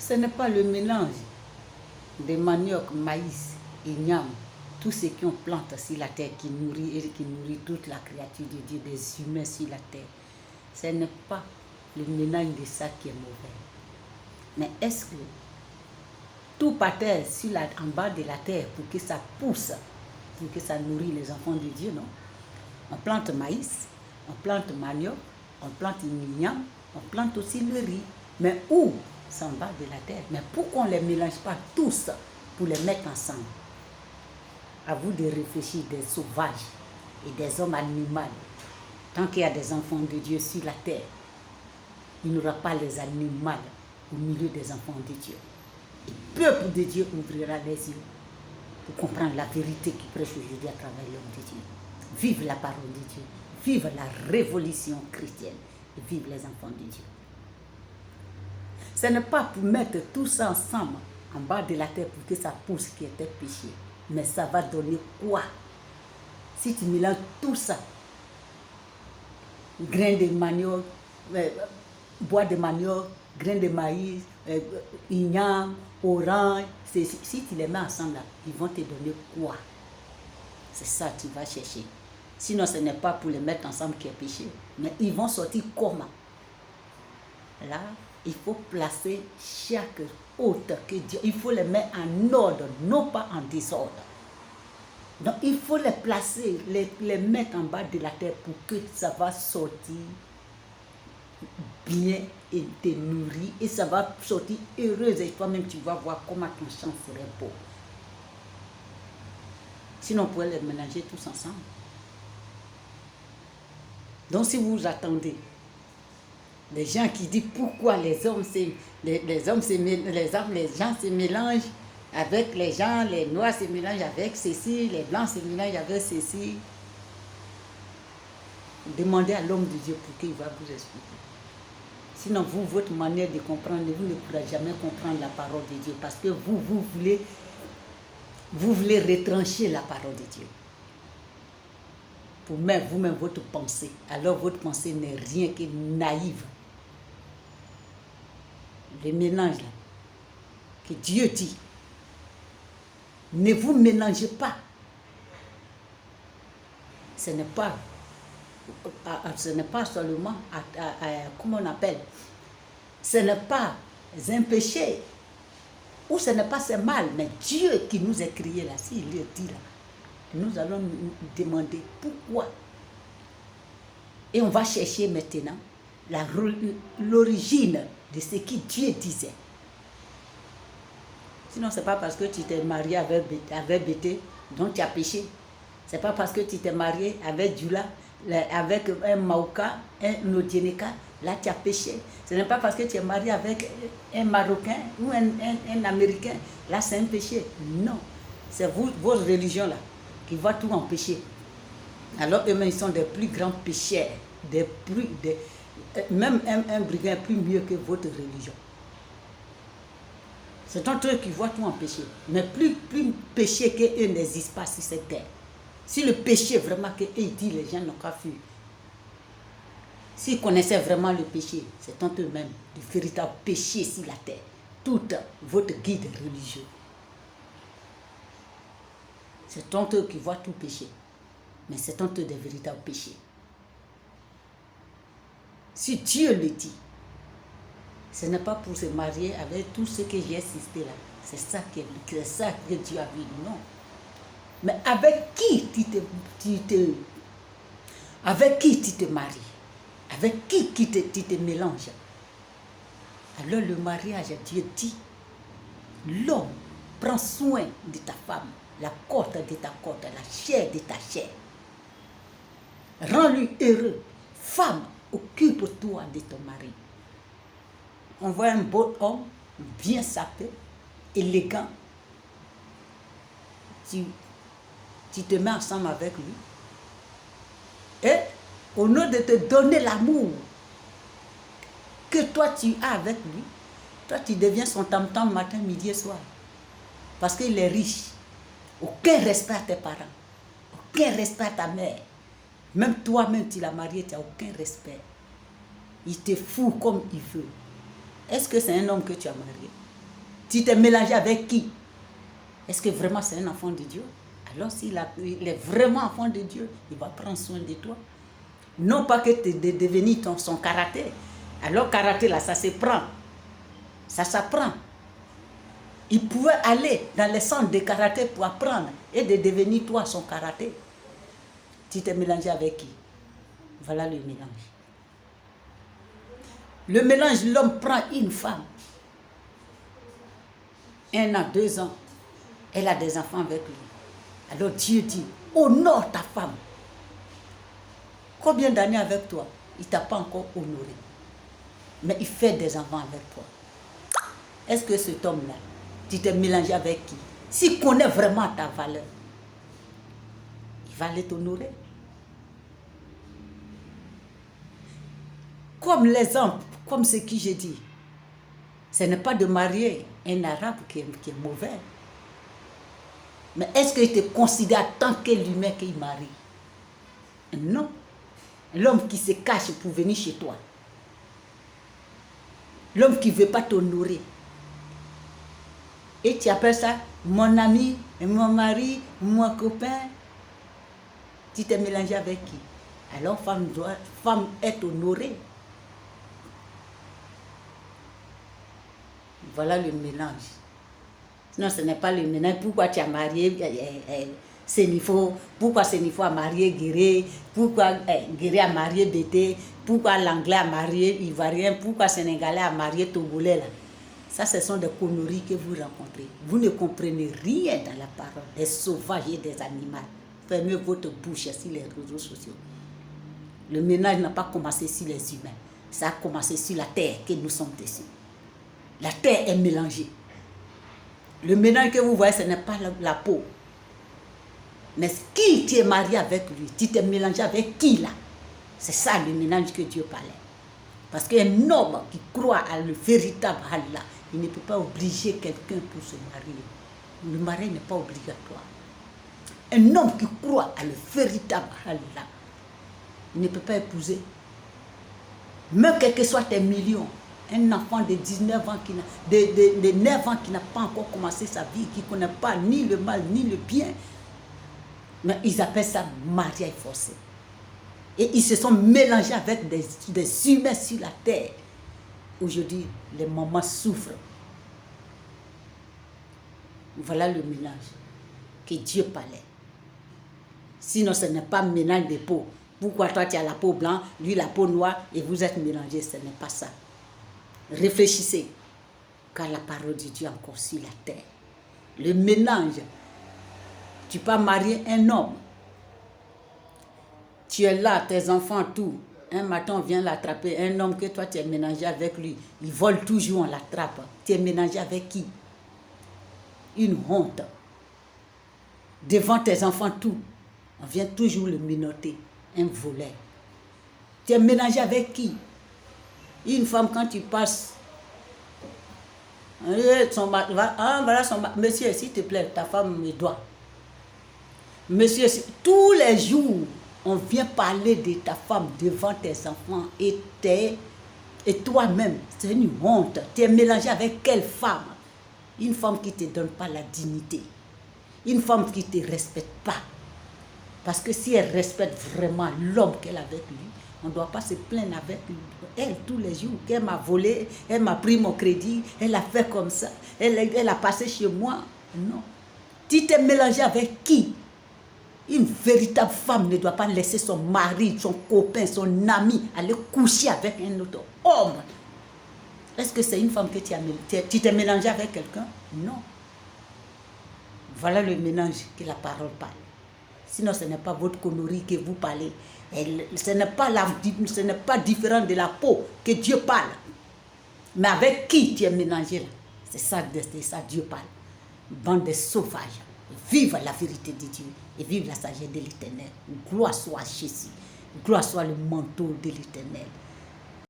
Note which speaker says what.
Speaker 1: Ce n'est pas le mélange de manioc, maïs et niam, tous ceux qui ont planté sur la terre, qui nourrit toute la créature de Dieu, des humains sur la terre. Ce n'est pas le mélange de ça qui est mauvais. Mais est-ce que tout par terre, en bas de la terre, pour que ça pousse, pour que ça nourrit les enfants de Dieu, non? On plante maïs, on plante manioc, on plante niam, on plante aussi le riz. Mais où? C'est en bas de la terre. Mais pourquoi on ne les mélange pas tous pour les mettre ensemble? À vous de réfléchir, des sauvages et des hommes animaux. Tant qu'il y a des enfants de Dieu sur la terre, il n'y aura pas les animaux au milieu des enfants de Dieu. Le peuple de Dieu ouvrira les yeux pour comprendre la vérité qui prêche aujourd'hui à travers l'homme de Dieu. Vive la parole de Dieu, vive la révolution chrétienne et vive les enfants de Dieu. Ce n'est pas pour mettre tout ça ensemble en bas de la terre pour que ça pousse qui était péché. Mais ça va donner quoi? Si tu mélanges tout ça, grains de manioc, bois de manioc, grains de maïs, igname, orange, si tu les mets ensemble là, ils vont te donner quoi? C'est ça que tu vas chercher. Sinon, ce n'est pas pour les mettre ensemble qui est péché. Mais ils vont sortir comment? Là, il faut placer chaque hôte que Dieu, il faut les mettre en ordre, non pas en désordre. Donc, il faut les placer, les mettre en bas de la terre pour que ça va sortir bien et te nourrir et ça va sortir heureuse et toi-même tu vas voir comment ton champ serait beau. Sinon, on pourrait les mélanger tous ensemble. Donc, si vous attendez les gens qui disent pourquoi les gens se mélangent avec les gens, les noirs se mélangent avec ceci, les blancs se mélangent avec ceci. Demandez à l'homme de Dieu pour qu'il va vous expliquer. Sinon, vous, votre manière de comprendre, vous ne pourrez jamais comprendre la parole de Dieu parce que vous voulez retrancher la parole de Dieu. Pour mettre vous-même votre pensée. Alors votre pensée n'est rien que naïve. Le mélange là, que Dieu dit, ne vous mélangez pas. Ce n'est pas seulement, comment on appelle, ce n'est pas un péché, ou ce n'est pas c'est mal, mais Dieu qui nous a créés là, s'il le dit là, nous allons nous demander pourquoi. Et on va chercher maintenant l'origine de ce que Dieu disait. Sinon, ce n'est pas parce que tu t'es marié avec Bété, donc tu as péché. Ce n'est pas parce que tu t'es marié avec Dula, avec un Maoka, un Odieneka, là tu as péché. Ce n'est pas parce que tu es marié avec un Marocain ou un Américain, là c'est un péché. Non, c'est votre religion là qui va tout empêcher. Alors eux-mêmes, ils sont des plus grands pécheurs, même un brigand est plus mieux que votre religion. C'est un truc qui voit tout empêcher. Mais plus péché qu'eux n'existent pas sur cette terre. Si le péché vraiment qu'eux disent, les gens n'ont qu'à fuir. S'ils connaissaient vraiment le péché, c'est en eux-mêmes le véritable péché sur la terre. Tout votre guide religieux. C'est en eux qui voient tout péché. Mais c'est en eux des véritables péchés. Si Dieu le dit, ce n'est pas pour se marier avec tout ce que j'ai assisté là. C'est ça que Dieu a vu, non. Mais avec qui tu te maries? Avec qui tu te mélanges? Alors le mariage, Dieu dit, l'homme prend soin de ta femme, la côte de ta côte, la chair de ta chair. Rends-lui heureux. Femme, occupe-toi de ton mari. On voit un beau homme, bien sapé, élégant. Tu te mets ensemble avec lui. Et au lieu de te donner l'amour que toi tu as avec lui, toi tu deviens son tam-tam matin, midi et soir. Parce qu'il est riche. Aucun respect à tes parents. Aucun respect à ta mère. Même toi-même, tu l'as marié, tu n'as aucun respect. Il te fout comme il veut. Est-ce que c'est un homme que tu as marié? Tu t'es mélangé avec qui? Est-ce que vraiment c'est un enfant de Dieu? Alors s'il est vraiment enfant de Dieu, il va prendre soin de toi. Non pas que tu devenir son karaté. Alors karaté là, ça se prend. Ça s'apprend. Il pouvait aller dans les centres de karaté pour apprendre et de devenir toi son karaté. Tu t'es mélangé avec qui? Voilà le mélange. Le mélange, l'homme prend une femme. 1 an, 2 ans. Elle a des enfants avec lui. Alors Dieu dit, honore ta femme. Combien d'années avec toi? Il ne t'a pas encore honoré. Mais il fait des enfants avec toi. Est-ce que cet homme-là, tu t'es mélangé avec qui? S'il connaît vraiment ta valeur, il va t'honorer. Comme l'exemple, comme ce que j'ai dit, ce n'est pas de marier un arabe qui est mauvais. Mais est-ce qu'il te considère tant que l'humain qu'il marie? Non. L'homme qui se cache pour venir chez toi. L'homme qui ne veut pas t'honorer. Et tu appelles ça mon ami, mon mari, mon copain. Tu t'es mélangé avec qui? Alors femme est honorée. Voilà le mélange. Non, ce n'est pas le mélange. Pourquoi tu as marié Sénifo? Pourquoi Sénifo a marié Guéré? Pourquoi Guéré a marié Bété? Pourquoi l'anglais a marié Ivoirien? Pourquoi Sénégalais a marié Togolais là? Ça, ce sont des conneries que vous rencontrez. Vous ne comprenez rien dans la parole des sauvages et des animaux. Fermez votre bouche sur les réseaux sociaux. Le ménage n'a pas commencé sur les humains. Ça a commencé sur la terre que nous sommes dessus. La terre est mélangée. Le ménage que vous voyez, ce n'est pas la peau. Mais qui tu es marié avec lui? Tu t'es mélangé avec qui là? C'est ça le mélange que Dieu parlait. Parce qu'un homme qui croit à le véritable Allah, il ne peut pas obliger quelqu'un pour se marier. Le mariage n'est pas obligatoire. Un homme qui croit à le véritable Allah, il ne peut pas épouser. Même quel que soit tes millions, un enfant de 19 ans, de 9 ans qui n'a pas encore commencé sa vie, qui ne connaît pas ni le mal ni le bien, mais ils appellent ça mariage forcé. Et ils se sont mélangés avec des humains sur la terre. Aujourd'hui, les mamans souffrent. Voilà le mélange que Dieu parlait. Sinon, ce n'est pas mélange de peau. Pourquoi toi tu as la peau blanche, lui la peau noire, et vous êtes mélangés? Ce n'est pas ça. Réfléchissez, car la parole de Dieu est encore sur la terre. Le mélange, tu peux marier un homme. Tu es là, tes enfants, tout. Un matin, on vient l'attraper. Un homme que toi, tu es mélangé avec lui. Il vole toujours, on l'attrape. Tu es mélangé avec qui? Une honte. Devant tes enfants, tout. On vient toujours le menotter. Un voleur. Tu es mélangé avec qui? Une femme, quand tu passes, monsieur, s'il te plaît, ta femme me doit. Monsieur, tous les jours, on vient parler de ta femme devant tes enfants et toi-même. C'est une honte. Tu es mélangé avec quelle femme? Une femme qui ne te donne pas la dignité. Une femme qui ne te respecte pas. Parce que si elle respecte vraiment l'homme qu'elle a avec lui, on ne doit pas se plaindre avec elle tous les jours. Qu'elle m'a volé, elle m'a pris mon crédit, elle a fait comme ça, elle a passé chez moi. Non. Tu t'es mélangé avec qui? Une véritable femme ne doit pas laisser son mari, son copain, son ami aller coucher avec un autre homme. Est-ce que c'est une femme que tu t'es mélangé avec quelqu'un? Non. Voilà le mélange que la parole parle. Sinon, ce n'est pas votre connerie que vous parlez. Ce n'est pas différent de la peau que Dieu parle. Mais avec qui tu es mélangé là? C'est ça Dieu parle. Bande de sauvages. Vive la vérité de Dieu et vive la sagesse de l'Éternel. Gloire soit à Jésus. Gloire soit le manteau de l'Éternel.